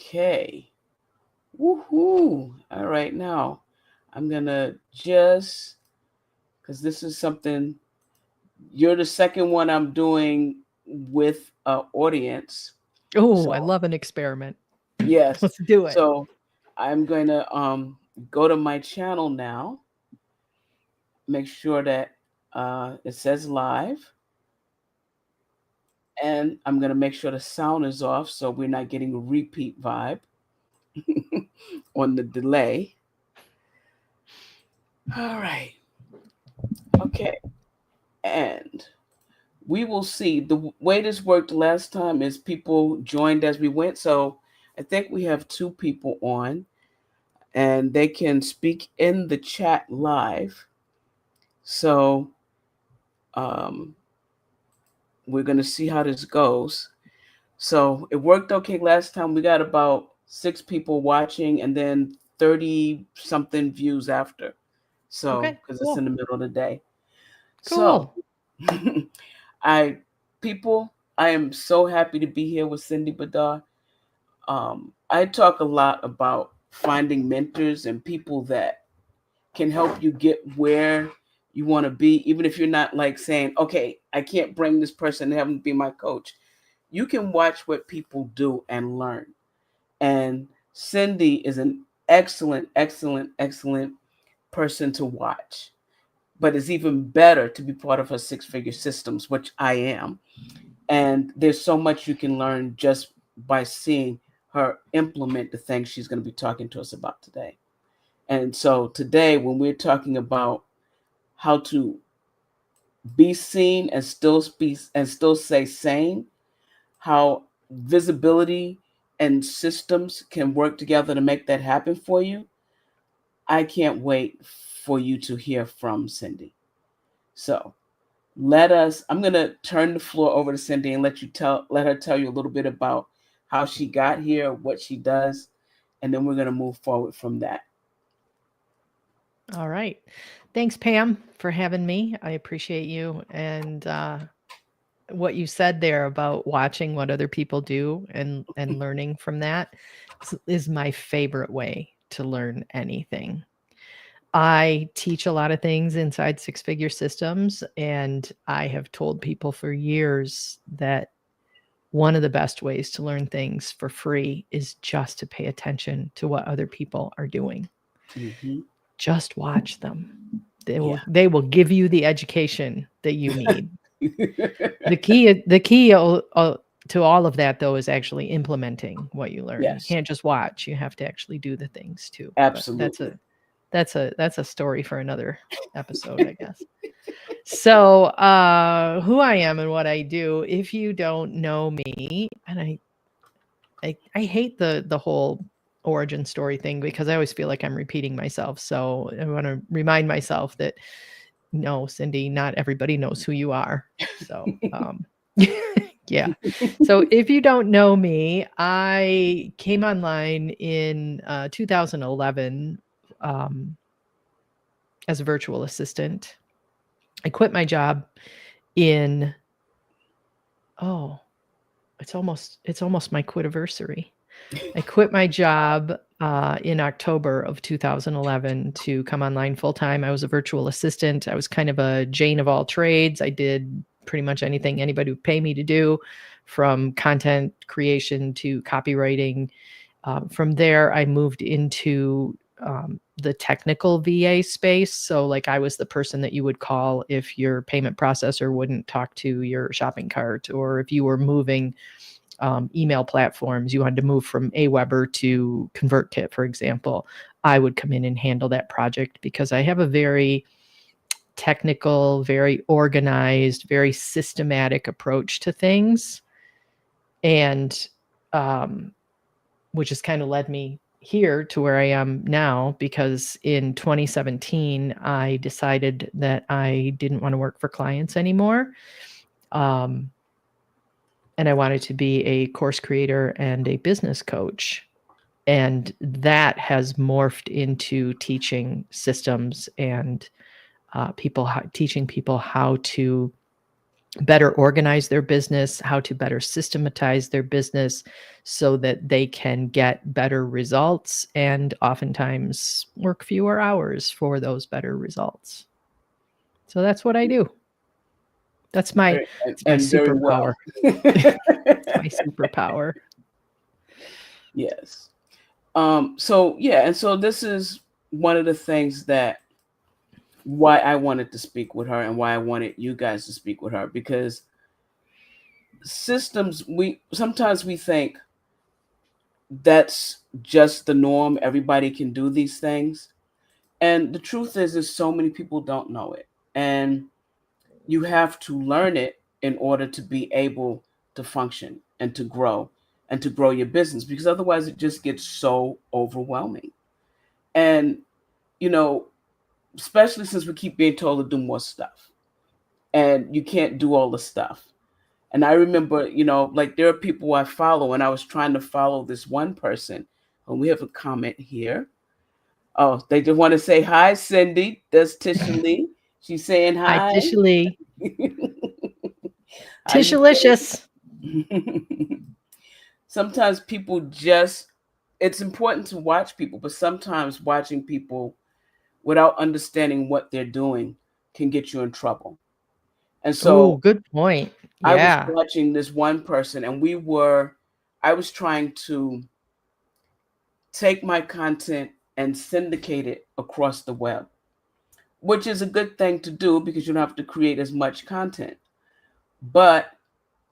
Okay. Woohoo. All right. Now, I'm going to just, because this is something, you're the second one I'm doing with audience. Oh, I So, love an experiment. yes. Let's do it. So, I'm going to go to my channel now, make sure that it says live, and I'm going to make sure the sound is off so we're not getting a repeat vibe on the delay. All right. Okay. And we will see. The way this worked last time is people joined as we went. So I think we have two people on and they can speak in the chat live. So um, we're going to see how this goes. So it worked okay last time. We got about 6 people watching and then 30 something views after. So, Okay, because it's in cool. the middle of the day. So, Cool. I people, I am so happy to be here with Cindy Bidar. I talk a lot about finding mentors and people that can help you get where you want to be, even if you're not like saying, okay, I can't bring this person and have them be my coach. You can watch what people do and learn. And Cindy is an excellent, excellent, excellent person to watch. But it's even better to be part of her six-figure systems, which I am. And there's so much you can learn just by seeing her implement the things she's going to be talking to us about today. And so today, when we're talking about how to be seen and still speak and still say sane, how visibility and systems can work together to make that happen for you, I can't wait for you to hear from Cindy. So I'm going to turn the floor over to Cindy and let her tell you a little bit about how she got here, what she does, and then we're going to move forward from that. All right. Thanks, Pam, for having me. I appreciate you. And what you said there about watching what other people do and learning from that is my favorite way to learn anything. I teach a lot of things inside six-figure systems, and I have told people for years that one of the best ways to learn things for free is just to pay attention to what other people are doing. Mm-hmm. Just watch them. They Yeah. will they will give you the education that you need. The key to all of that though is actually implementing what you learn. You Yes, can't just watch. You have to actually do the things too. But absolutely. that's a story for another episode, I guess. So, who I am and what I do, if you don't know me, and I hate the whole origin story thing because I always feel like I'm repeating myself. So I want to remind myself that no, Cindy, not everybody knows who you are. So, yeah. So if you don't know me, I came online in 2011 um, as a virtual assistant. I quit my job in oh, it's almost my quitiversary. I quit my job in October of 2011 to come online full time. I was a virtual assistant. I was kind of a Jane of all trades. I did pretty much anything anybody would pay me to do, from content creation to copywriting. From there, I moved into the technical VA space. So, like, I was the person that you would call if your payment processor wouldn't talk to your shopping cart, or if you were moving email platforms, you wanted to move from Aweber to ConvertKit, for example. I would come in and handle that project because I have a very technical, very organized, very systematic approach to things. And um, which has kind of led me here to where I am now, because in 2017, I decided that I didn't want to work for clients anymore. Um, and I wanted to be a course creator and a business coach. And that has morphed into teaching systems and teaching people how to better organize their business, how to better systematize their business so that they can get better results and oftentimes work fewer hours for those better results. So that's what I do. That's my it's my And very superpower. well. It's my superpower. Yes. So yeah, and so this is one of the things that why I wanted to speak with her and why I wanted you guys to speak with her, because systems, we sometimes we think that's just the norm, everybody can do these things, and the truth is so many people don't know it, and you have to learn it in order to be able to function and to grow your business, because otherwise it just gets so overwhelming. And you know, especially since we keep being told to do more stuff and you can't do all the stuff. And I remember, like there are people I follow, and I was trying to follow this one person, and we have a comment here. Oh, they just want to say hi, Cindy. That's Tisha Lee. She's saying Hi, hi. Tisha Lee. How you Tishalicious. doing? Sometimes people just, it's important to watch people, but sometimes watching people without understanding what they're doing can get you in trouble. And Oh, so good point. I was Yeah. watching this one person, and I was trying to take my content and syndicate it across the web, which is a good thing to do because you don't have to create as much content. But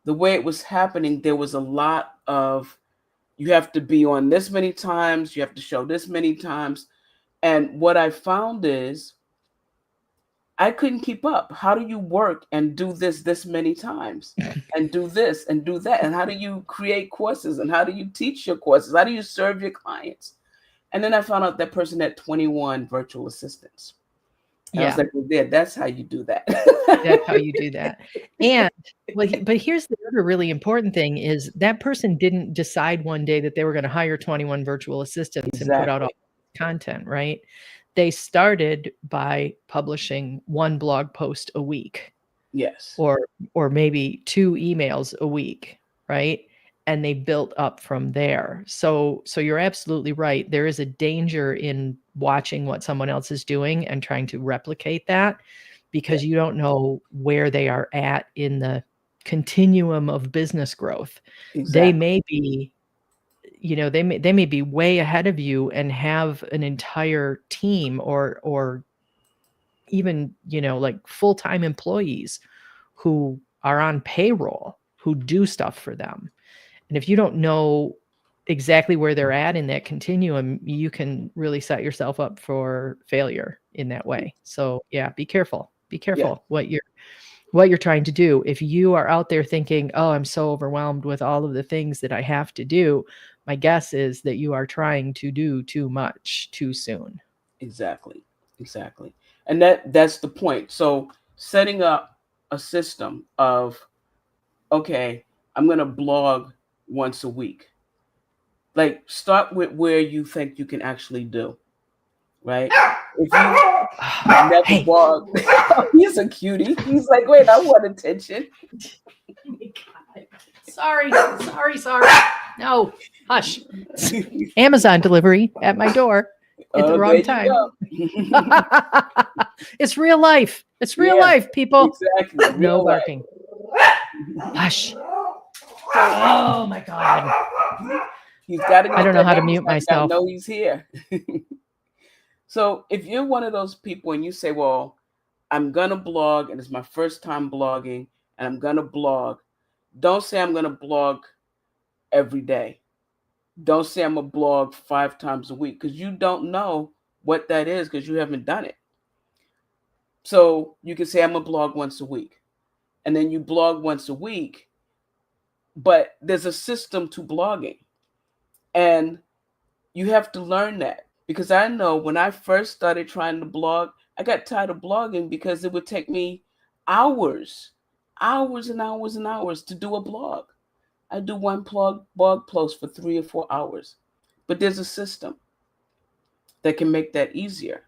the way it was happening, there was a lot of, you have to be on this many times, you have to show this many times. And what I found is I couldn't keep up. How do you work and do this many times and do this and do that? And how do you create courses and how do you teach your courses? How do you serve your clients? And then I found out that person had 21 virtual assistants. And I was Yeah. like, well, yeah, that's how you do that. That's how you do that. And well, but here's the other really important thing is that person didn't decide one day that they were going to hire 21 virtual assistants and put out all Exactly. content, right? They started by publishing one blog post a week Yes. or or maybe two emails a week, right? And they built up from there. So you're absolutely right. There is a danger in watching what someone else is doing and trying to replicate that Yeah. because you don't know where they are at in the continuum of business growth. They Exactly. may be, they may be way ahead of you and have an entire team or even, like full-time employees who are on payroll who do stuff for them. And if you don't know exactly where they're at in that continuum, you can really set yourself up for failure in that way. So, yeah, be careful. Be Yeah. careful what you're trying to do. If you are out there thinking, "Oh, I'm so overwhelmed with all of the things that I have to do," my guess is that you are trying to do too much too soon. Exactly. Exactly. And that's the point. So setting up a system of, okay, I'm going to blog once a week. Like start with where you think you can actually do, right? If you never Hey. blog, he's a cutie. He's like, wait, I want attention. Sorry, sorry. No, hush. Amazon delivery at my door at the Oh, there wrong you time. go. It's real life. It's real Yeah, life, people. exactly. No Real barking. life. Hush. So Oh my God. he's got to I get don't know that how to Amazon. mute Got to myself. know he's here. So if you're one of those people and you say, well, I'm going to blog and it's my first time blogging and I'm going to blog, don't say I'm going to blog every day. Don't say I'm going to blog 5 times a week because you don't know what that is because you haven't done it. So you can say I'm going to blog once a week, and then you blog once a week, but there's a system to blogging. And you have to learn that because I know when I first started trying to blog, I got tired of blogging because it would take me hours, hours and hours and hours to do a blog. I do one blog post for 3 or 4 hours, but there's a system that can make that easier.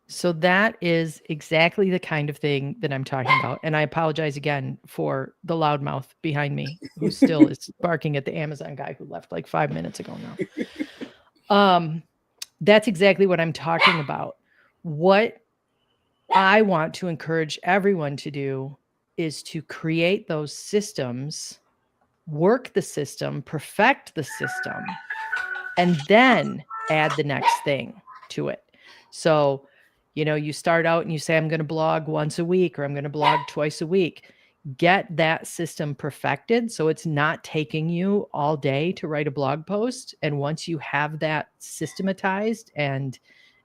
So that is exactly the kind of thing that I'm talking about. And I apologize again for the loudmouth behind me who still is barking at the Amazon guy who left like 5 minutes ago now. That's exactly what I'm talking about. What I want to encourage everyone to do is to create those systems, work the system, perfect the system, and then add the next thing to it. So, you start out and you say, I'm going to blog once a week or I'm going to blog twice a week. Get that system perfected so it's not taking you all day to write a blog post. And once you have that systematized and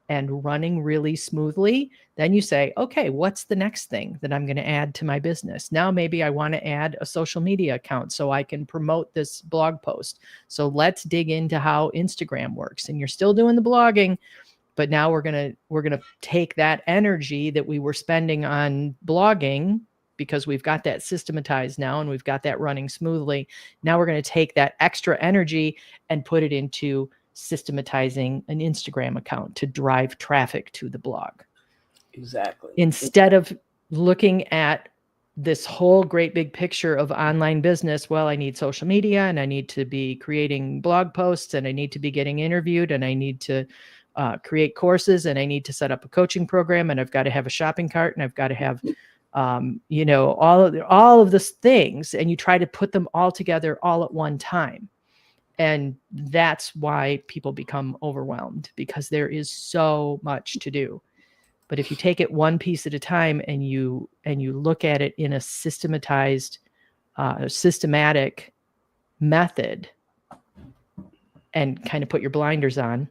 running really smoothly, then you say, okay, what's the next thing that I'm going to add to my business? Now, maybe I want to add a social media account so I can promote this blog post. So let's dig into how Instagram works. And you're still doing the blogging, but now we're going to take that energy that we were spending on blogging, because we've got that systematized now and we've got that running smoothly. Now we're going to take that extra energy and put it into systematizing an Instagram account to drive traffic to the blog. Exactly. Instead of looking at this whole great big picture of online business, well, I need social media and I need to be creating blog posts and I need to be getting interviewed and I need to create courses and I need to set up a coaching program and I've got to have a shopping cart and I've got to have all of these things, and you try to put them all together all at one time. And that's why people become overwhelmed, because there is so much to do. But if you take it one piece at a time and you look at it in a systematic method and kind of put your blinders on,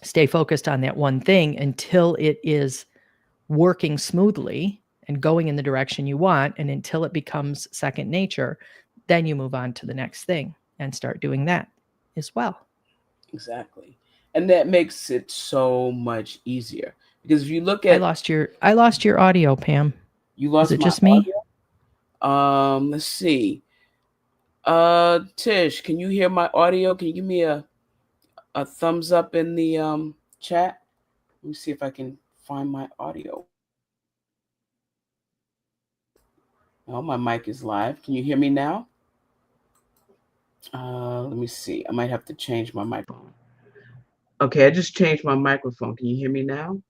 stay focused on that one thing until it is working smoothly and going in the direction you want, and until it becomes second nature, then you move on to the next thing and start doing that as well. Exactly. And that makes it so much easier because if you look I at, lost your audio, Pam. you Is lost it my just me? audio. Let's see. Tish, can you hear my audio? Can you give me a thumbs up in the chat? Let me see if I can find my audio. Oh, my mic is live. Can you hear me now? Let me see. I might have to change my microphone. Okay, I just changed my microphone. Can you hear me now?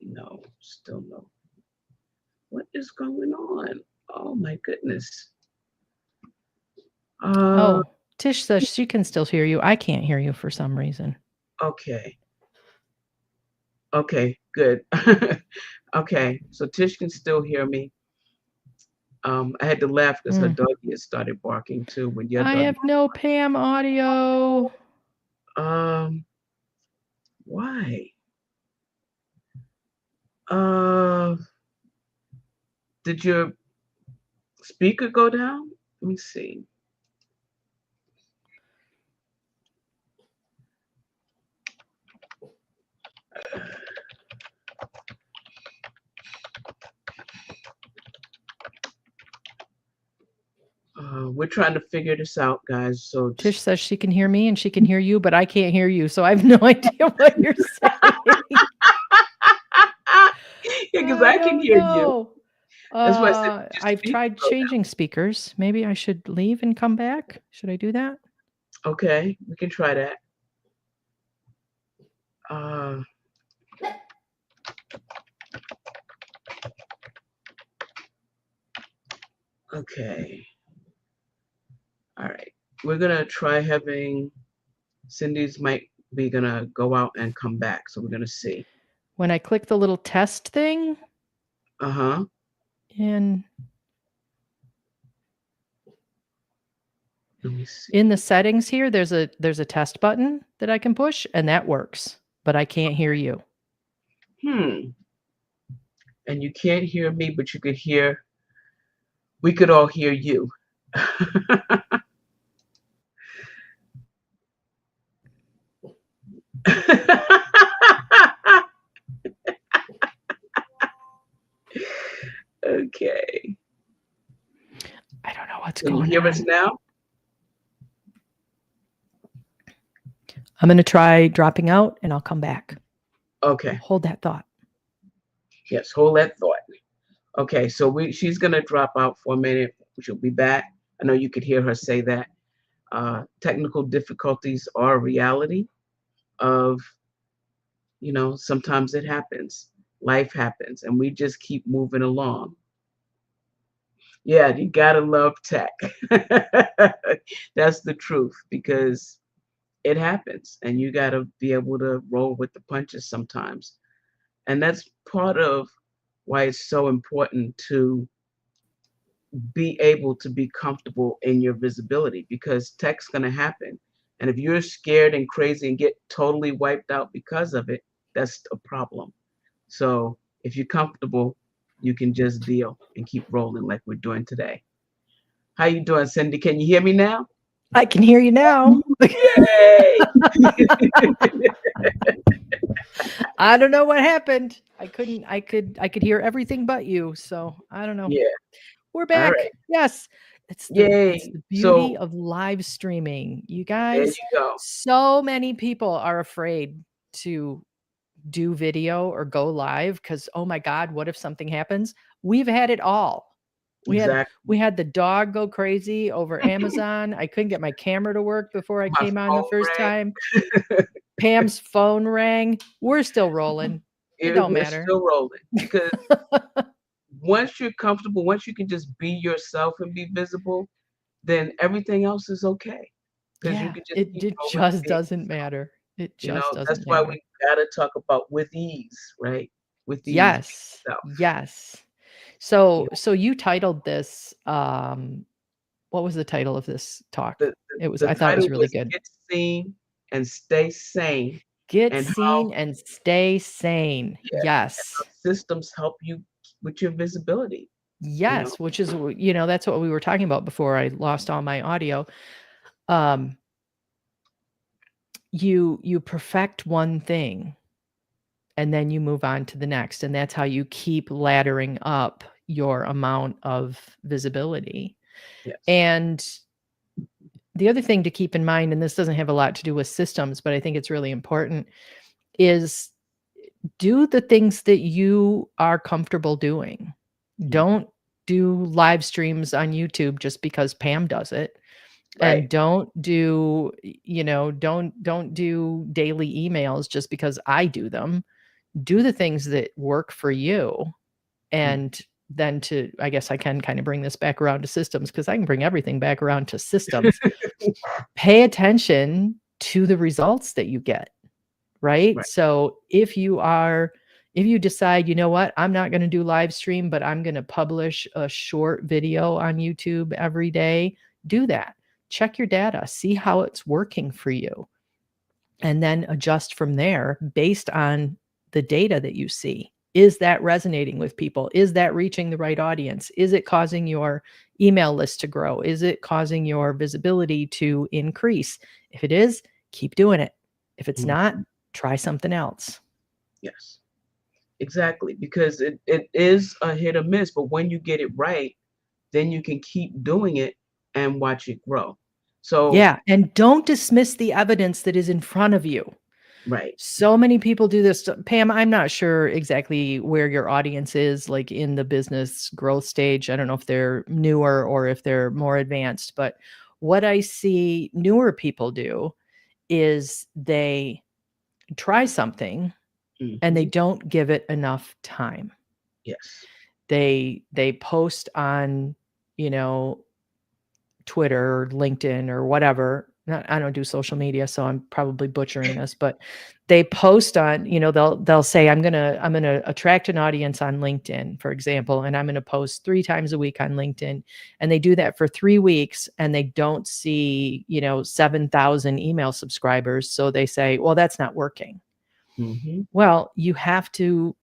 No, still no. What is going on? Oh my goodness. Uh, Oh, Tish says she can still hear you. I can't hear you for some reason. okay. Okay, good. Okay, so Tish can still hear me. I had to laugh because her Mm. doggy has started barking too. When your I dog, have no Pam audio. um, why? Uh, did your speaker go down? Let me see. We're trying to figure this out, guys. So Tish just says she can hear me and she can hear you, but I can't hear you. So I have no idea what you're saying. yeah, because I I can don't hear you. know. That's why I said just I've speak. tried changing speakers. Maybe I should leave and come back. Should I do that? Okay, we can try that. Uh, okay. All right. We're gonna try having Cindy's mic be gonna go out and come back. So we're gonna see. When I click the little test thing Uh-huh. in Let me see. in the settings here, there's a test button that I can push and that works, but I can't hear you. Hmm. And you can't hear me, but you could hear, we could all hear you. Okay. I don't know what's Can you going hear us on. now? I'm going to try dropping out and I'll come back. Okay. Hold that thought. Yes. Hold that thought. Okay. So she's gonna drop out for a minute. She'll be back. I know you could hear her say that. Technical difficulties are a reality of, sometimes it happens. Life happens, and we just keep moving along. Yeah, you gotta love tech. That's the truth because it happens, and you gotta be able to roll with the punches sometimes. And that's part of why it's so important to be able to be comfortable in your visibility because tech's gonna happen. And if you're scared and crazy and get totally wiped out because of it, that's a problem. So if you're comfortable, you can just deal and keep rolling like we're doing today. How you doing, Cindy? Can you hear me now? I can hear you now. Yay! I don't know what happened. I could hear everything but you. So I don't know. Yeah. We're All back. right. Yes. It's Yay. the beauty So of live streaming. You there you guys, go. so many people are afraid to do video or go live because oh my God, what if something happens? We've had it all. We had Exactly. we had the dog go crazy over Amazon. I couldn't get my camera to work before I My came on the phone first rang. time. Pam's phone rang. We're still rolling. It don't We're matter. still rolling because once you're comfortable, once you can just be yourself and be visible, then everything else is okay because you Yeah, can just it keep it rolling just being doesn't yourself. matter. It just That's doesn't why we matter. gotta talk about with ease, right? With ease, be Yes. yourself. Yes. You So you titled this what was the title of this talk? the, It was the I thought it was title really was good. "Get Seen and Stay Sane," Get and how seen and stay sane. yeah, Yes. systems help you with your visibility. You know, Yes, which is that's what we were talking about before I lost all my audio. Um you perfect one thing and then you move on to the next and that's how you keep laddering up your amount of visibility. yes, And the other thing to keep in mind, and this doesn't have a lot to do with systems, but I think it's really important, is do the things that you are comfortable doing. hmm, Don't do live streams on YouTube just because Pam does it. And right, don't do daily emails just because I do them. Do the things that work for you. mm, And then to I guess I can kind of bring this back around to systems because I can bring everything back around to systems. Pay attention to the results that you get, right? right, So if you decide, you know what, I'm not going to do live stream, but I'm going to publish a short video on YouTube every day, do that. Check your data, see how it's working for you, and then adjust from there based on the data that you see. Is that resonating with people? Is that reaching the right audience? Is it causing your email list to grow? Is it causing your visibility to increase? If it is, keep doing it. If it's mm, not, try something else. yes, exactly. Because it is a hit or miss, but when you get it right, then you can keep doing it and watch it grow. So, Yeah. And don't dismiss the evidence that is in front of you. right, So many people do this. Pam, I'm not sure exactly where your audience is, like in the business growth stage. I don't know if they're newer or if they're more advanced, but what I see newer people do is they try something and they hmm, don't give it enough time. yes, They post on, you know, Twitter or LinkedIn or whatever. I don't do social media, so I'm probably butchering this, but they post on, they'll say, I'm gonna attract an audience on LinkedIn, for example, and I'm gonna post 3 times a week on LinkedIn. And they do that for 3 weeks and they don't see, 7,000 email subscribers. So they say, well, that's not working. hmm, Well, you have to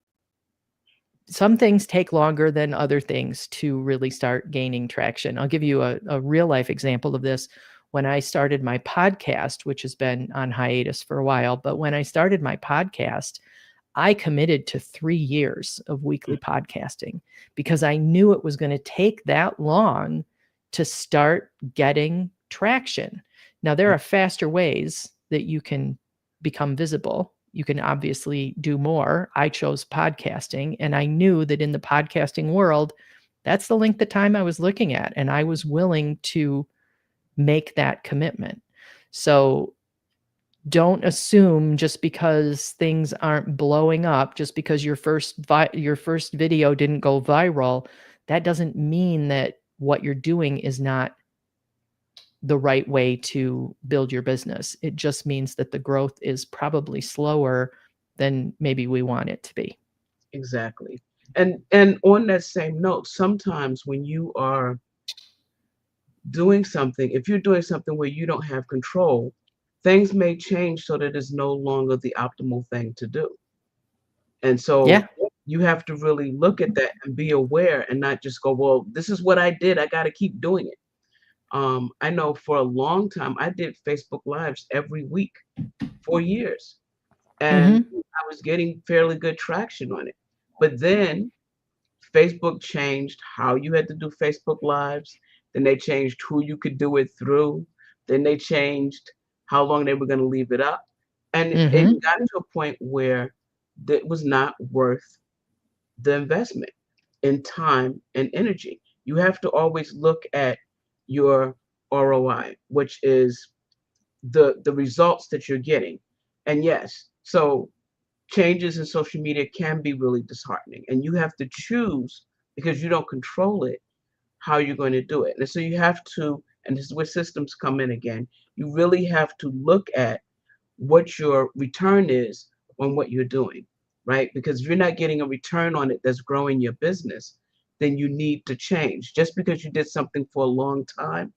some things take longer than other things to really start gaining traction. I'll give you a real life example of this. When I started my podcast, which has been on hiatus for a while, but when I started my podcast, I committed to 3 years of weekly podcasting because I knew it was going to take that long to start getting traction. Now, there are faster ways that you can become visible. you can obviously do more. I chose podcasting, and I knew that in the podcasting world, that's the length of time I was looking at, and I was willing to make that commitment. So don't assume just because things aren't blowing up, just because your first video didn't go viral, that doesn't mean that what you're doing is not the right way to build your business. It just means that the growth is probably slower than maybe we want it to be. Exactly. And on that same note, sometimes when you are doing something, if you're doing something where you don't have control, things may change so that it's no longer the optimal thing to do. And so Yeah. you have to really look at that and be aware and not just go, well, this is what I did. I got to keep doing it. I know for a long time, I did Facebook Lives every week for years, and Mhm. I was getting fairly good traction on it. But then Facebook changed how you had to do Facebook Lives. Then they changed who you could do it through. Then they changed how long they were going to leave it up. And it Mhm. got to a point where it was not worth the investment in time and energy. You have to always look at your ROI, which is the results that you're getting. And yes, so changes in social media can be really disheartening, and you have to choose, because you don't control it, how you're going to do it. And so you have to, and this is where systems come in again, you really have to look at what your return is on what you're doing, right? Because if you're not getting a return on it that's growing your business, then you need to change. Just because you did something for a long time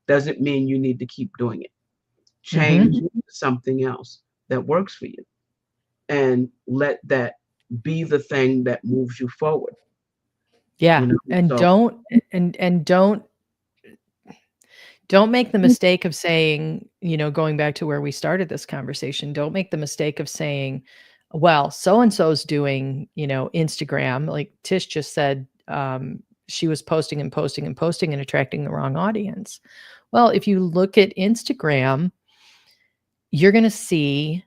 doesn't mean you need to keep doing it. Change Mhm. to something else that works for you, and let that be the thing that moves you forward, Yeah, you know? and So don't make the mistake of saying, going back to where we started this conversation, don't make the mistake of saying, well, so and so's doing, Instagram. Like Tish just said, she was posting and posting and posting and attracting the wrong audience. Well, if you look at Instagram, you're going to see,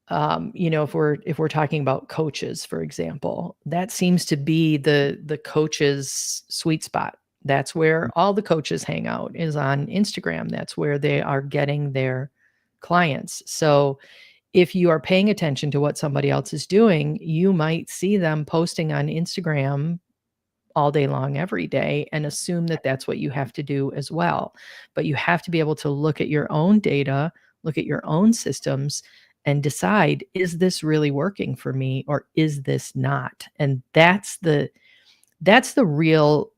if we're talking about coaches, for example, that seems to be the coaches' sweet spot. That's where all the coaches hang out, is on Instagram. That's where they are getting their clients. So if you are paying attention to what somebody else is doing, you might see them posting on Instagram all day long every day and assume that that's what you have to do as well. But you have to be able to look at your own data, look at your own systems, and decide, is this really working for me or is this not? And that's the real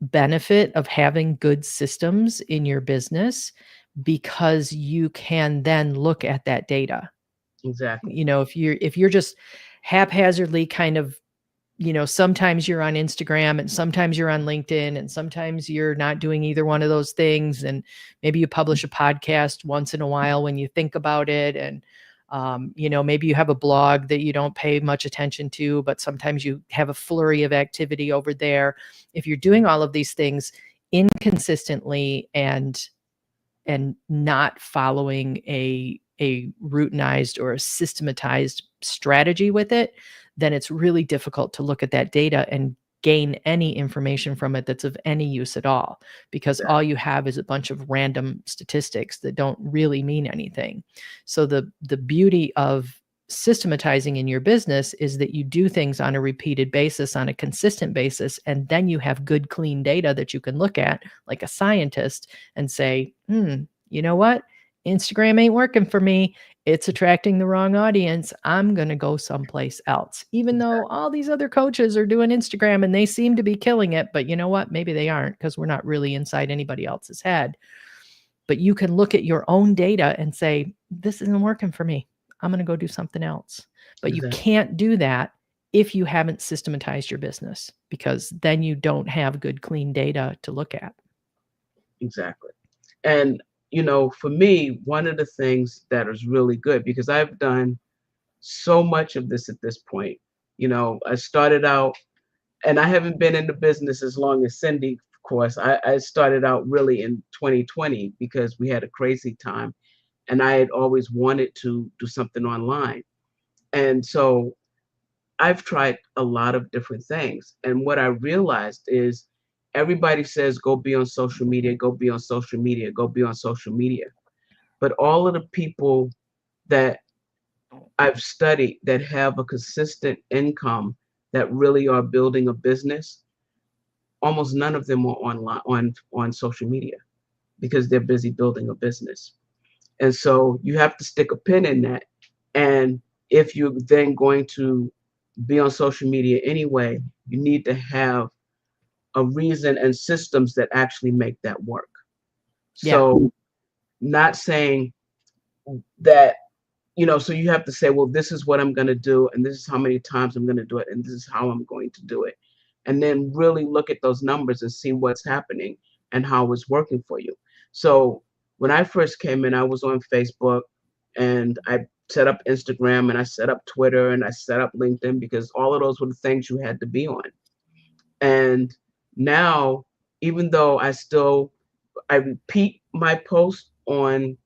benefit of having good systems in your business, because you can then look at that data. exactly, If you're just haphazardly kind of, sometimes you're on Instagram and sometimes you're on LinkedIn and sometimes you're not doing either one of those things. And maybe you publish a podcast once in a while when you think about it. And, maybe you have a blog that you don't pay much attention to, but sometimes you have a flurry of activity over there. If you're doing all of these things inconsistently and not following a routinized or a systematized strategy with it, then it's really difficult to look at that data and gain any information from it that's of any use at all, because all you have is a bunch of random statistics that don't really mean anything. So the beauty of systematizing in your business is that you do things on a repeated basis, on a consistent basis, and then you have good clean data that you can look at like a scientist and say, you know what? Instagram ain't working for me. It's attracting the wrong audience. I'm going to go someplace else. Even though exactly, all these other coaches are doing Instagram and they seem to be killing it, but you know what? Maybe they aren't, because we're not really inside anybody else's head. But you can look at your own data and say, this isn't working for me. I'm going to go do something else. But you exactly, can't do that if you haven't systematized your business, because then you don't have good, clean data to look at. exactly. And for me, one of the things that is really good, because I've done so much of this at this point. I started out, and I haven't been in the business as long as Cindy, of course. I started out really in 2020 because we had a crazy time, and I had always wanted to do something online. And so I've tried a lot of different things. And what I realized is everybody says, go be on social media, go be on social media, go be on social media. But all of the people that I've studied that have a consistent income that really are building a business, almost none of them are online on social media because they're busy building a business. And so you have to stick a pin in that. And if you're then going to be on social media anyway, you need to have a reason and systems that actually make that work. Yeah. So, not saying that, so you have to say, well, this is what I'm going to do, and this is how many times I'm going to do it, and this is how I'm going to do it. And then really look at those numbers and see what's happening and how it's working for you. So, when I first came in, I was on Facebook and I set up Instagram and I set up Twitter and I set up LinkedIn because all of those were the things you had to be on. And now, even though I repeat my post on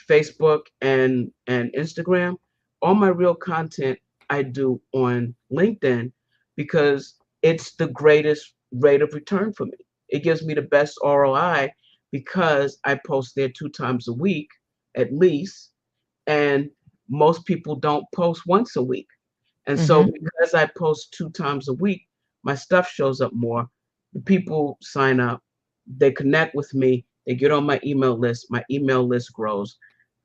Facebook and Instagram, all my real content I do on LinkedIn because it's the greatest rate of return for me. It gives me the best ROI because I post there 2 times a week at least, and most people don't post once a week. And so Hmm. because I post 2 times a week, my stuff shows up more. The people sign up, they connect with me, they get on my email list. My email list grows.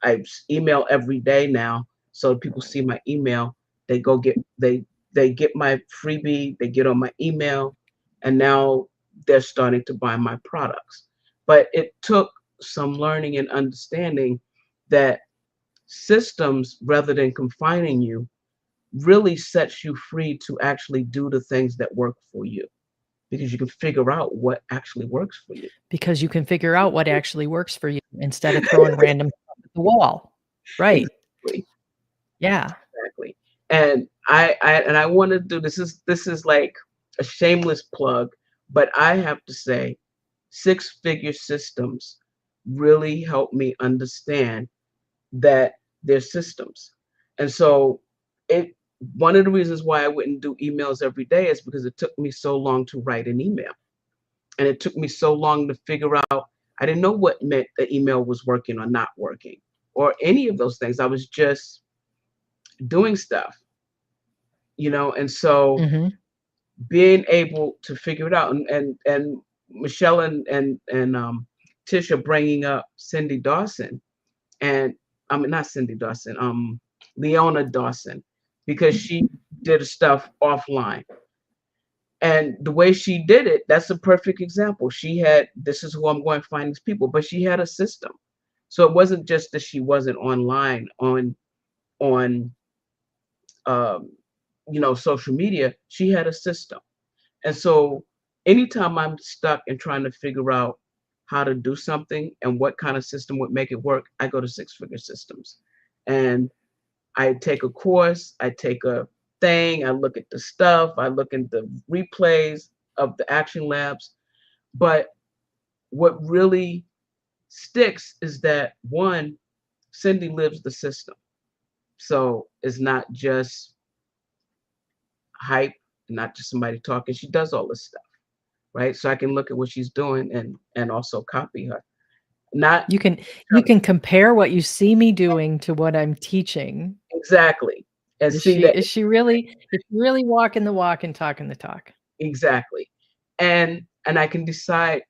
I email every day now, so people see my email. They go get they get my freebie, they get on my email, and now they're starting to buy my products. But it took some learning and understanding that systems, rather than confining you, really sets you free to actually do the things that work for you because you can figure out what actually works for you. Because you can figure out what actually works for you instead of throwing random stuff at the wall. Right. Exactly, Yeah. exactly. And I want to do this is like a shameless plug, but I have to say, six-figure systems really help me understand that they're systems. And so it one of the reasons why I wouldn't do emails every day is because it took me so long to write an email. And it took me so long to figure out I didn't know what meant the email was working or not working or any of those things. I was just doing stuff, and so Mhm. being able to figure it out and Michelle and Tisha bringing up Cindy Dawson and I mean not Cindy Dawson, Leona Dawson, because she did stuff offline. And the way she did it, that's a perfect example. She had, this is who I'm going to find these people, but she had a system. So it wasn't just that she wasn't online on um, social media. She had a system. And so anytime I'm stuck and trying to figure out how to do something and what kind of system would make it work, I go to Six Figure Systems. And I take a course, I take a thing, I look at the stuff, I look at the replays of the action labs. But what really sticks is that one, Cindy lives the system. So it's not just hype, not just somebody talking. She does all this stuff, right? So I can look at what she's doing and also copy her. Not You can you can compare what you see me doing to what I'm teaching. exactly. And Is see she that is she really is she really walking the walk and talking the talk? exactly. And I can decide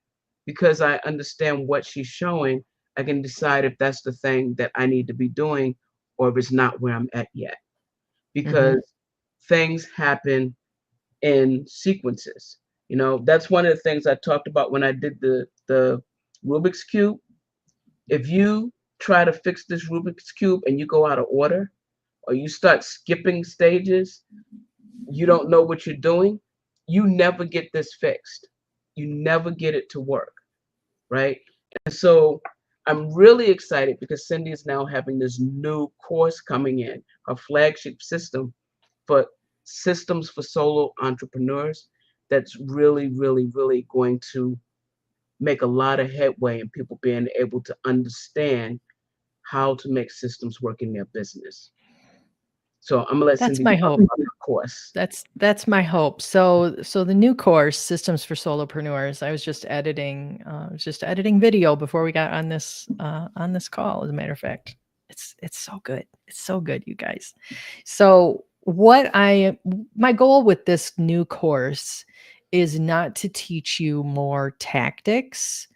because I understand what she's showing, I can decide if that's the thing that I need to be doing or if it's not where I'm at yet. Mhm. Because things happen in sequences. That's one of the things I talked about when I did the Rubik's Cube. If you try to fix this Rubik's Cube and you go out of order or you start skipping stages, you don't know what you're doing, you never get this fixed. You never get it to work, right? And so I'm really excited because Cindy is now having this new course coming in, her flagship system for systems for solo entrepreneurs that's really, really, really going to make a lot of headway in people being able to understand how to make systems work in their business. So I'm gonna let That's Cindy my talk hope. about the course. That's my hope. So the new course, Systems for Solopreneurs. I was just editing video before we got on this call. As a matter of fact, it's so good. It's so good, you guys. So my goal with this new course is not to teach you more tactics.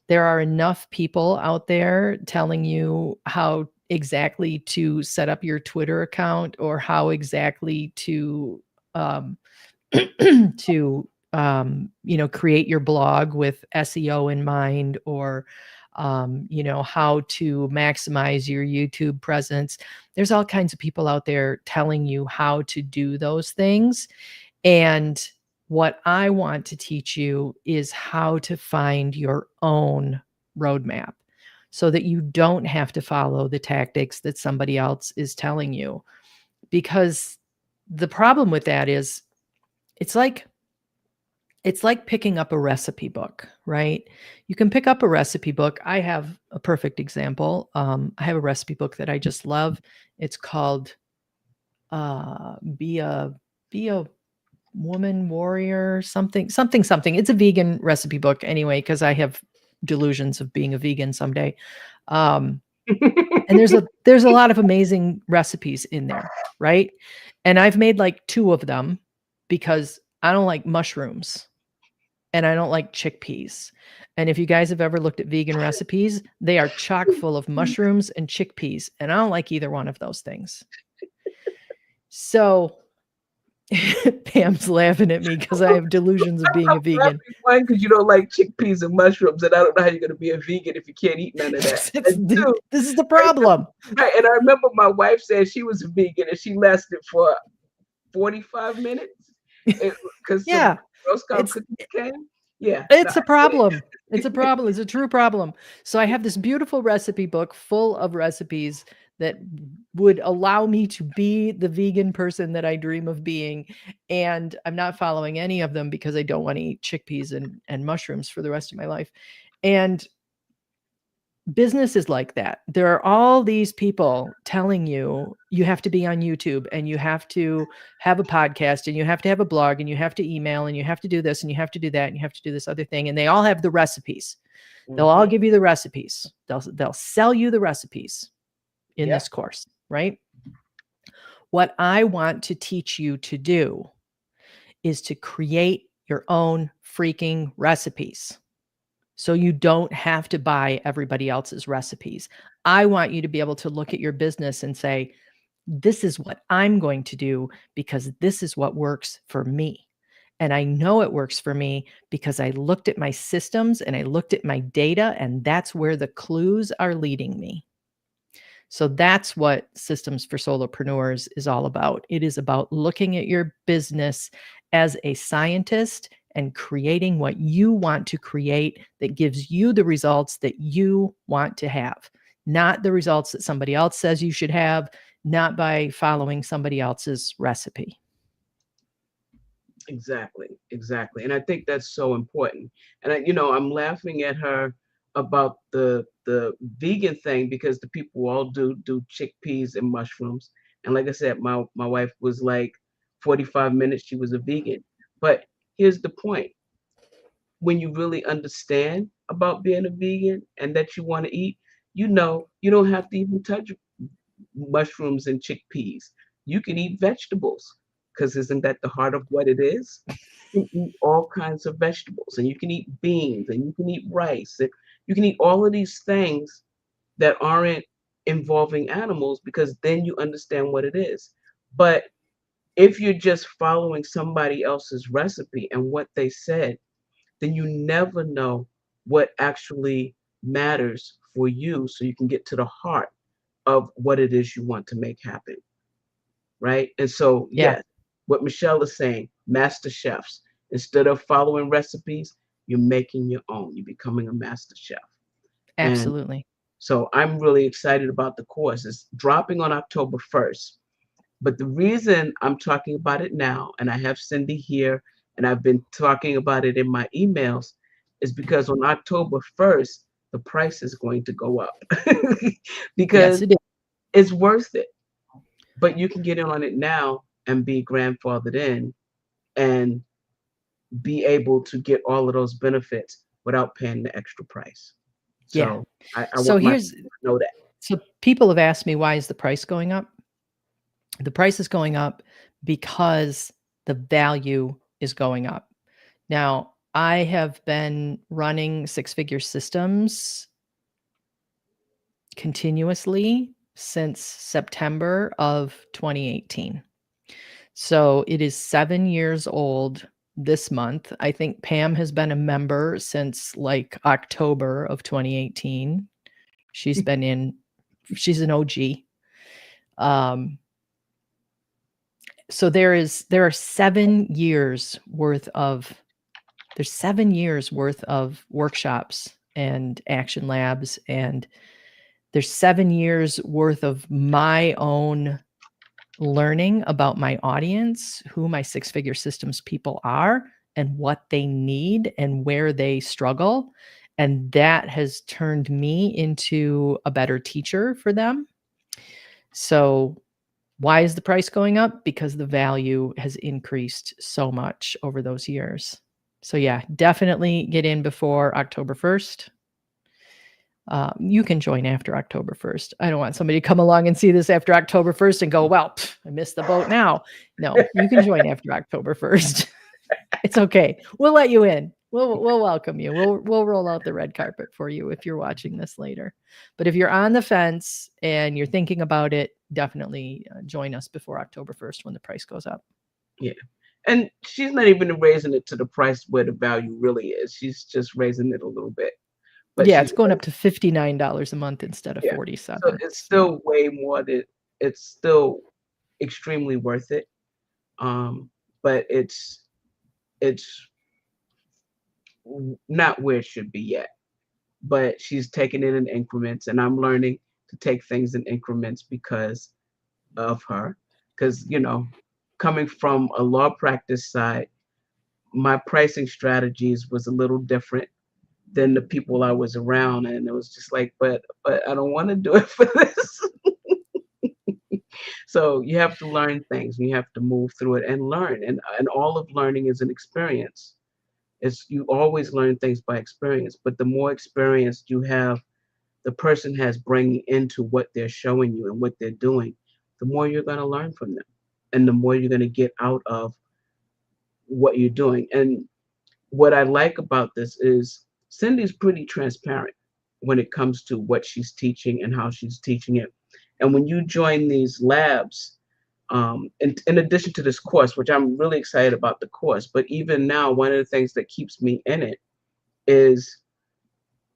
There are enough people out there telling you how exactly to set up your Twitter account or how exactly to um, create your blog with SEO in mind, or how to maximize your YouTube presence. There's all kinds of people out there telling you how to do those things. And what I want to teach you is how to find your own roadmap so that you don't have to follow the tactics that somebody else is telling you. Because the problem with that is it's like picking up a recipe book, right? You can pick up a recipe book. I have a perfect example. I have a recipe book that I just love. It's called "Be a Woman Warrior," something. It's a vegan recipe book anyway, because I have delusions of being a vegan someday. Um, and there's a lot of amazing recipes in there, right? And I've made like 2 of them because I don't like mushrooms and I don't like chickpeas. And if you guys have ever looked at vegan recipes, they are chock full of mushrooms and chickpeas, and I don't like either one of those things. So Pam's laughing at me because I have delusions of being a vegan. One, because you don't like chickpeas and mushrooms, and I don't know how you're going to be a vegan if you can't eat none of that. And two, This is the problem. right, and I remember my wife said she was a vegan, and she lasted for 45 minutes because some Yeah, Girl Scout it's cookies came. Yeah, no, it's a problem. It's a problem. It's a true problem. So I have this beautiful recipe book full of recipes that would allow me to be the vegan person that I dream of being. And I'm not following any of them because I don't want to eat chickpeas and mushrooms for the rest of my life. And business is like that. There are all these people telling you you have to be on YouTube and you have to have a podcast and you have to have a blog and you have to email and you have to do this and you have to do that and you have to do this other thing, and they all have the recipes. They'll all give you the recipes. They'll sell you the recipes in yep, this course, right? What I want to teach you to do is to create your own freaking recipes. So you don't have to buy everybody else's recipes. I want you to be able to look at your business and say, this is what I'm going to do because this is what works for me. And I know it works for me because I looked at my systems and I looked at my data, and that's where the clues are leading me. So that's what Systems for Solopreneurs is all about. It is about looking at your business as a scientist and creating what you want to create that gives you the results that you want to have, not the results that somebody else says you should have, not by following somebody else's recipe. exactly, and I think that's so important. And I'm laughing at her about the vegan thing because the people all do chickpeas and mushrooms. And like I said, my wife was like 45 minutes she was a vegan. But here's the point: when you really understand about being a vegan and that you want to eat, you don't have to even touch mushrooms and chickpeas. You can eat vegetables because isn't that the heart of what it is? You can eat all kinds of vegetables, and you can eat beans, and you can eat rice, and you can eat all of these things that aren't involving animals because then you understand what it is. But if you're just following somebody else's recipe and what they said, then you never know what actually matters for you so you can get to the heart of what it is you want to make happen, right? And so, Yeah, yes, what Michelle is saying, master chefs, instead of following recipes, you're making your own. You're becoming a master chef. And absolutely. so I'm really excited about the course. It's dropping on October 1st. But the reason I'm talking about it now, and I have Cindy here, and I've been talking about it in my emails, is because on October 1st, the price is going to go up Yes, because it is. it's worth it. but you can get in on it now and be grandfathered in and be able to get all of those benefits without paying the extra price. Yeah. So I So want my here's people to know that. so people have asked me, why is the price going up? The price is going up because the value is going up. Now, I have been running six-figure systems continuously since September of 2018. So it is 7 years old this month. I think Pam has been a member since like October of 2018. She's been in, she's an OG. Um, so there are 7 years worth of there's 7 years worth of workshops and action labs, and there's 7 years worth of my own learning about my audience, who my six-figure systems people are, and what they need and where they struggle. And that has turned me into a better teacher for them. So why is the price going up? Because the value has increased so much over those years. So yeah, definitely get in before October 1st. You can join after October 1st. I don't want somebody to come along and see this after October 1st and go, well, I missed the boat now. No, you can join after October 1st. It's okay. We'll let you in. We'll welcome you. We'll roll out the red carpet for you if you're watching this later. But if you're on the fence and you're thinking about it, definitely join us before October 1st when the price goes up. Yeah. And she's not even raising it to the price where the value really is. She's just raising it a little bit. But Yeah, she's it's going up to $59 a month instead of yeah. So 47. it's So still way more than it's still extremely worth it. But it's not where it should be yet. But she's taking it in increments, and I'm learning to take things in increments because of her. Because coming from a law practice side, my pricing strategies was a little different than the people I was around, and it was just like, but I don't want to do it for this. So you have to learn things, and you have to move through it and learn, and all of learning is an experience. It's you always learn things by experience, but the more experience you have, the person has bringing into what they're showing you and what they're doing, the more you're going to learn from them, and the more you're going to get out of what you're doing. And what I like about this is Cindy's pretty transparent when it comes to what she's teaching and how she's teaching it. And when you join these labs, in addition to this course, which I'm really excited about the course, but even now, one of the things that keeps me in it is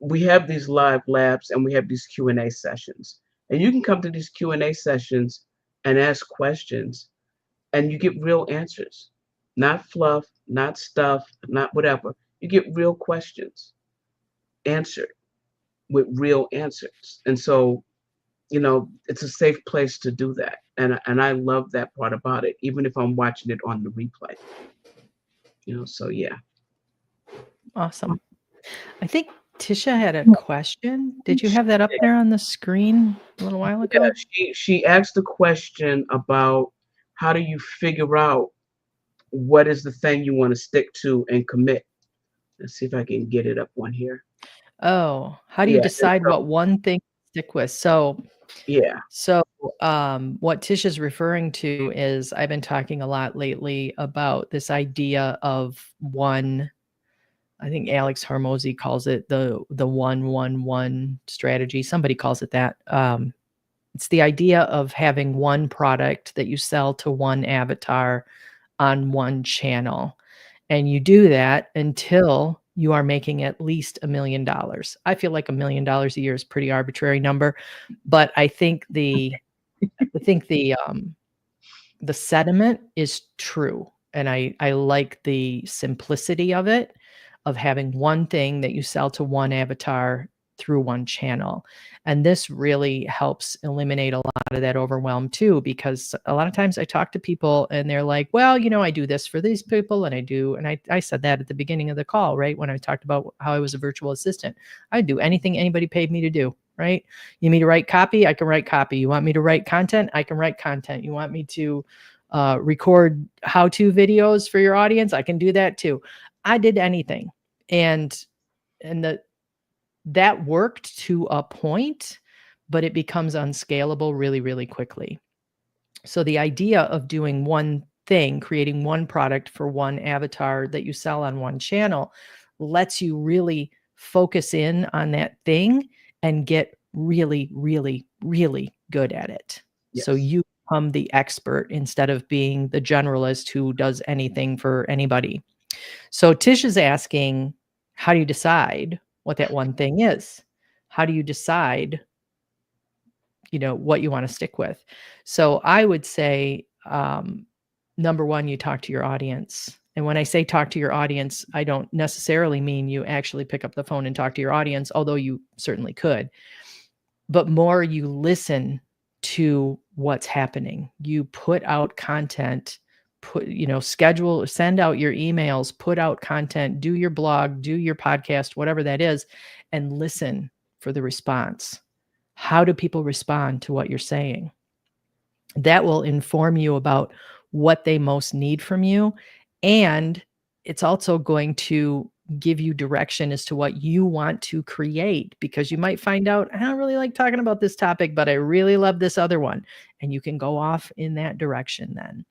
we have these live labs and we have these Q&A sessions. And you can come to these Q&A sessions and ask questions and you get real answers. Not fluff, not stuff, not whatever. You get real questions answered with real answers. And so, it's a safe place to do that. And I love that part about it, even if I'm watching it on the replay. So yeah. awesome. I think Tisha had a question. Did you have that up there on the screen a little while Yeah, ago? she asked a question about how do you figure out what is the thing you want to stick to and commit. Let's see if I can get it up on here. Oh, how do you Yeah, and decide so what one thing to stick with? yeah, So, what Tisha's referring to is I've been talking a lot lately about this idea of one. I think Alex Hormozy calls it the 1-1-1 strategy. Somebody calls it that. It's the idea of having one product that you sell to one avatar on one channel. And you do that until you are making at least $1 million. I feel like $1 million a year is a pretty arbitrary number, but I think the sentiment is true. And I like the simplicity of it, of having one thing that you sell to one avatar through one channel. And this really helps eliminate a lot of that overwhelm too, because a lot of times I talk to people and they're like, well, I do this for these people and I said that at the beginning of the call, right? When I talked about how I was a virtual assistant, I'd do anything anybody paid me to do, right? You want me to write copy? I can write copy. You want me to write content? I can write content. You want me to record how-to videos for your audience? I can do that too. I did anything. And that worked to a point, but it becomes unscalable really, really quickly. So the idea of doing one thing, creating one product for one avatar that you sell on one channel, lets you really focus in on that thing and get really, really, really good at it. So Yes. you become the expert instead of being the generalist who does anything for anybody. So Tish is asking, how do you decide what that one thing is? How do you decide, what you want to stick with? So I would say, number one, you talk to your audience. And when I say talk to your audience, I don't necessarily mean you actually pick up the phone and talk to your audience, although you certainly could. But more, you listen to what's happening. You put out content, schedule, send out your emails, put out content, do your blog, do your podcast, whatever that is, and listen for the response. How do people respond to what you're saying? That will inform you about what they most need from you. And it's also going to give you direction as to what you want to create, because you might find out, I don't really like talking about this topic, but I really love this other one. And you can go off in that direction then.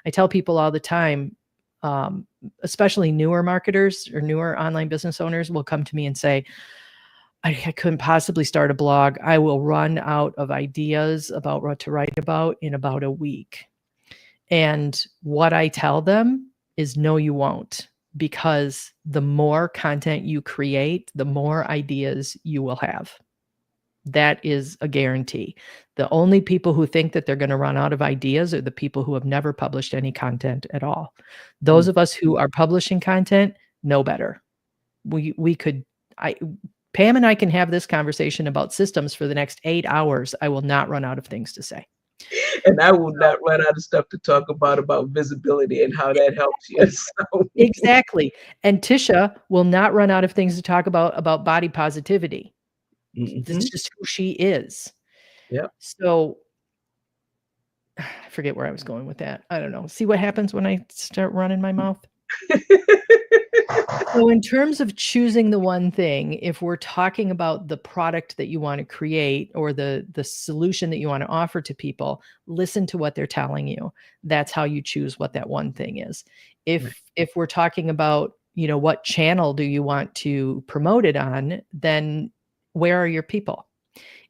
I tell people all the time, especially newer marketers or newer online business owners will come to me and say, I couldn't possibly start a blog. I will run out of ideas about what to write about in about a week. And what I tell them is, no, you won't, because the more content you create, the more ideas you will have. That is a guarantee. The only people who think that they're going to run out of ideas are the people who have never published any content at all. Those of us who are publishing content know better. Pam and I can have this conversation about systems for the next 8 hours. I will not run out of things to say. And I will not run out of stuff to talk about visibility and how that helps you. So. Exactly. And Tisha will not run out of things to talk about body positivity. This is just who she is. Yeah. So I forget where I was going with that. I don't know. See what happens when I start running my mouth? So in terms of choosing the one thing, if we're talking about the product that you want to create or the solution that you want to offer to people, listen to what they're telling you. That's how you choose what that one thing is. If we're talking about, what channel do you want to promote it on, then where are your people?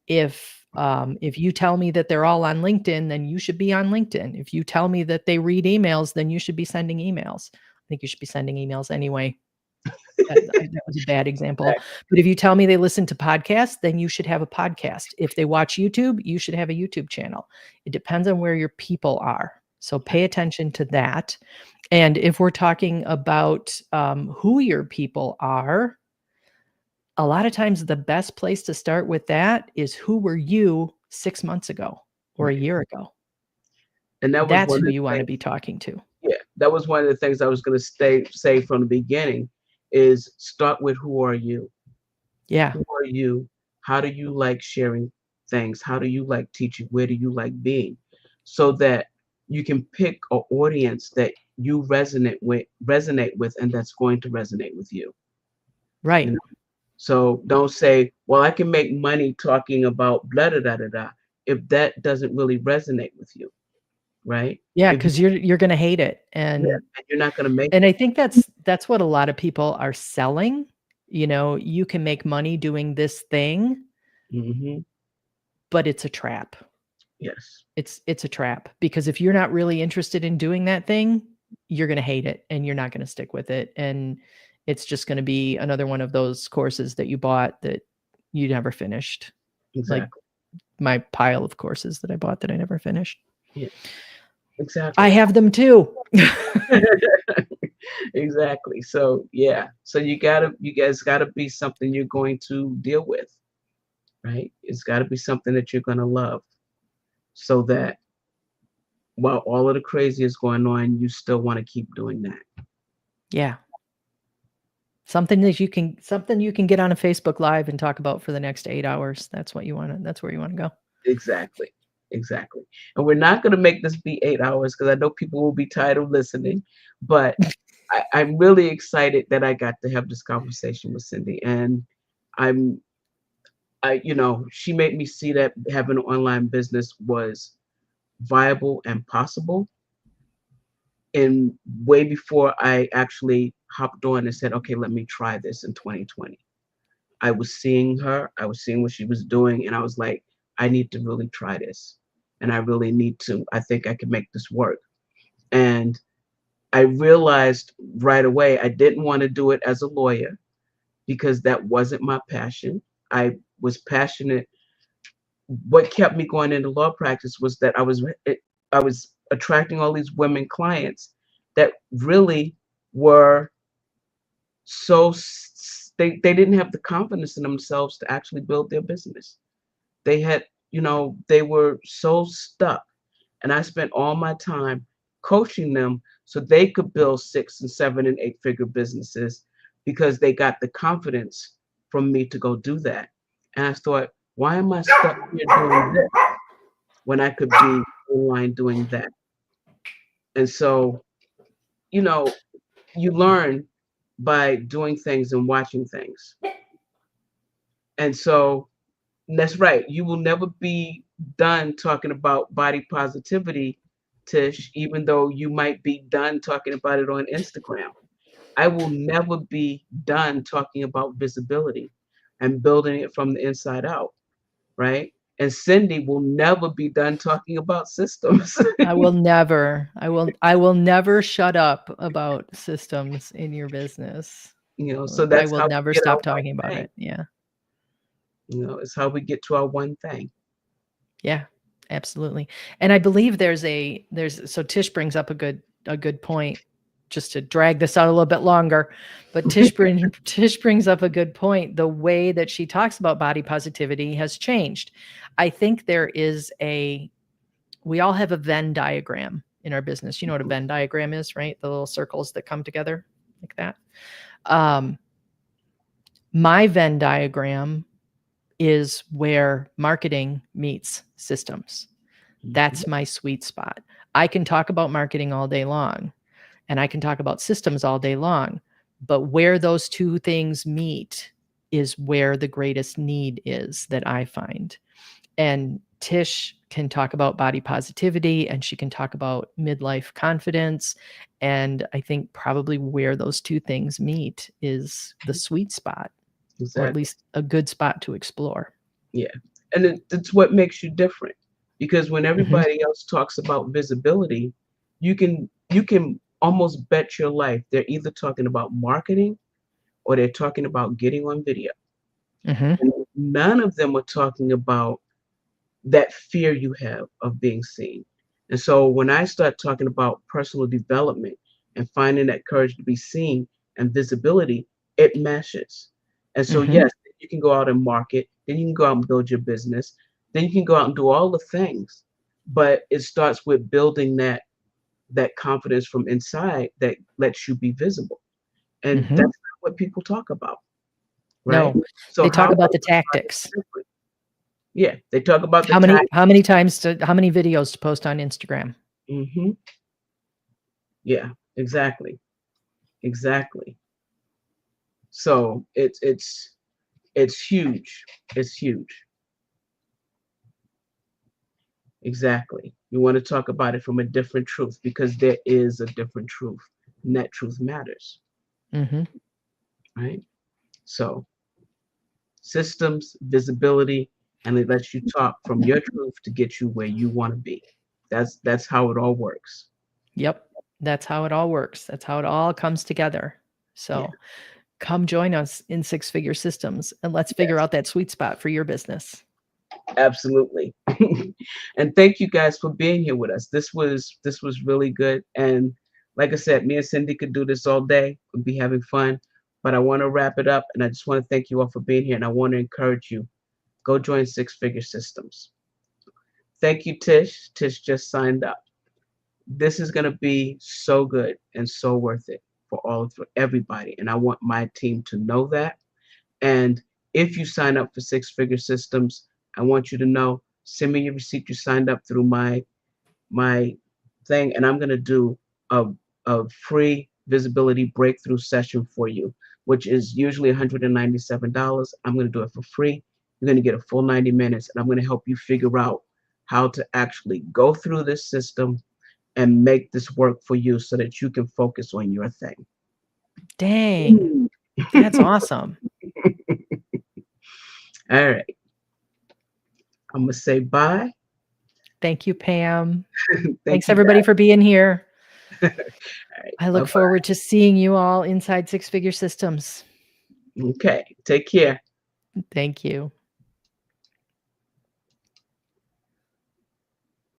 If you tell me that they're all on LinkedIn, then you should be on LinkedIn. If you tell me that they read emails, then you should be sending emails. I think you should be sending emails anyway. That was a bad example. But if you tell me they listen to podcasts, then you should have a podcast. If they watch YouTube, you should have a YouTube channel. It depends on where your people are. So pay attention to that. And if we're talking about who your people are, a lot of times the best place to start with that is, who were you 6 months ago or a year ago? And that's who you want to be talking to. Yeah, that was one of the things I was going to say from the beginning, is start with, who are you? Yeah. Who are you? How do you like sharing things? How do you like teaching? Where do you like being? So that you can pick an audience that you resonate with, and that's going to resonate with you. Right. So don't say, well, I can make money talking about blah, da, da, da, da, if that doesn't really resonate with you. Right? Yeah, because you're going to hate it. And you're not going to make and I think that's what a lot of people are selling. You can make money doing this thing, but it's a trap. Yes. It's a trap, because if you're not really interested in doing that thing, you're going to hate it and you're not going to stick with it. And it's just going to be another one of those courses that you bought that you never finished. Exactly. Like my pile of courses that I bought that I never finished. Yeah. Exactly. I have them too. Exactly. So yeah. So you guys gotta be something you're going to deal with. right? It's got to be something that you're going to love, so that while all of the crazy is going on, you still want to keep doing that. Yeah. Something you can get on a Facebook Live and talk about for the next 8 hours. That's where you want to go. Exactly. Exactly. And we're not going to make this be 8 hours because I know people will be tired of listening. But I'm really excited that I got to have this conversation with Cindy. And I'm, she made me see that having an online business was viable and possible. And way before I actually hopped on and said, okay, let me try this in 2020. I was seeing her, I was seeing what she was doing, and I was like, I need to really try this. And I really need to, I think I can make this work. And I realized right away I didn't want to do it as a lawyer because that wasn't my passion. I was passionate. What kept me going into law practice was that I was attracting all these women clients that really were they didn't have the confidence in themselves to actually build their business. They had, they were so stuck. And I spent all my time coaching them so they could build 6 and 7 and 8 figure businesses because they got the confidence from me to go do that. And I thought, why am I stuck here doing this when I could be online doing that? And so, you know, you learn by doing things and watching things. And so that's right. You will never be done talking about body positivity, Tish, even though you might be done talking about it on Instagram. I will never be done talking about visibility and building it from the inside out, right? And Cindy will never be done talking about systems. I will never shut up about systems in your business. So I that's will how we never get our stop one talking about thing. it. Yeah. It's how we get to our one thing. Yeah, absolutely. And I believe there's so Tish brings up a good point, just to drag this out a little bit longer. But Tish brings up a good point. The way that she talks about body positivity has changed. I think we all have a Venn diagram in our business. You know what a Venn diagram is, right? The little circles that come together like that. My Venn diagram is where marketing meets systems. That's my sweet spot. I can talk about marketing all day long and I can talk about systems all day long, but where those two things meet is where the greatest need is that I find. And Tish can talk about body positivity and she can talk about midlife confidence. And I think probably where those two things meet is the sweet spot, or at Exactly. least a good spot to explore. Yeah. And it's what makes you different. Because when Mhm. everybody else talks about visibility, you can almost bet your life they're either talking about marketing or they're talking about getting on video. Mhm. And none of them are talking about that fear you have of being seen. And so when I start talking about personal development and finding that courage to be seen and visibility, it meshes. And so, Mhm. yes, you can go out and market, then you can go out and build your business, then you can go out and do all the things. But it starts with building that confidence from inside that lets you be visible. And that's Mhm. not what people talk about, right? No, So they how talk am I about the gonna find it tactics. different? Yeah, they talk about the time. How many videos to post on Instagram? Hmm. Yeah, exactly. Exactly. So it's huge. It's huge. Exactly. You want to talk about it from a different truth because there is a different truth. And that truth matters, Mhm. right? So systems, visibility, and it lets you talk from your truth to get you where you want to be. That's how it all works. Yep. That's how it all works. That's how it all comes together. Yeah, So, come join us in Six Figure Systems and let's figure yes, out that sweet spot for your business. absolutely. And thank you guys for being here with us. This was really good. And like I said, me and Cindy could do this all day. We'd be having fun. But I want to wrap it up and I just want to thank you all for being here and I want to encourage you. go join Six Figure Systems. Thank you, Tish. Tish just signed up. This is going to be so good and so worth it for everybody. And I want my team to know that. And if you sign up for Six Figure Systems, I want you to know, send me your receipt you signed up through my thing, and I'm going to do a, a free visibility breakthrough session for you, which is usually $197. I'm going to do it for free. You're going to get a full 90 minutes, and I'm going to help you figure out how to actually go through this system and make this work for you so that you can focus on your thing. Dang. That's awesome. All right. I'm going to say bye. Thank you, Pam. Thank Thanks you, everybody for being here. guys. All right. I Bye look bye. forward to seeing you all inside Six Figure Systems. Okay. Take care. Thank you.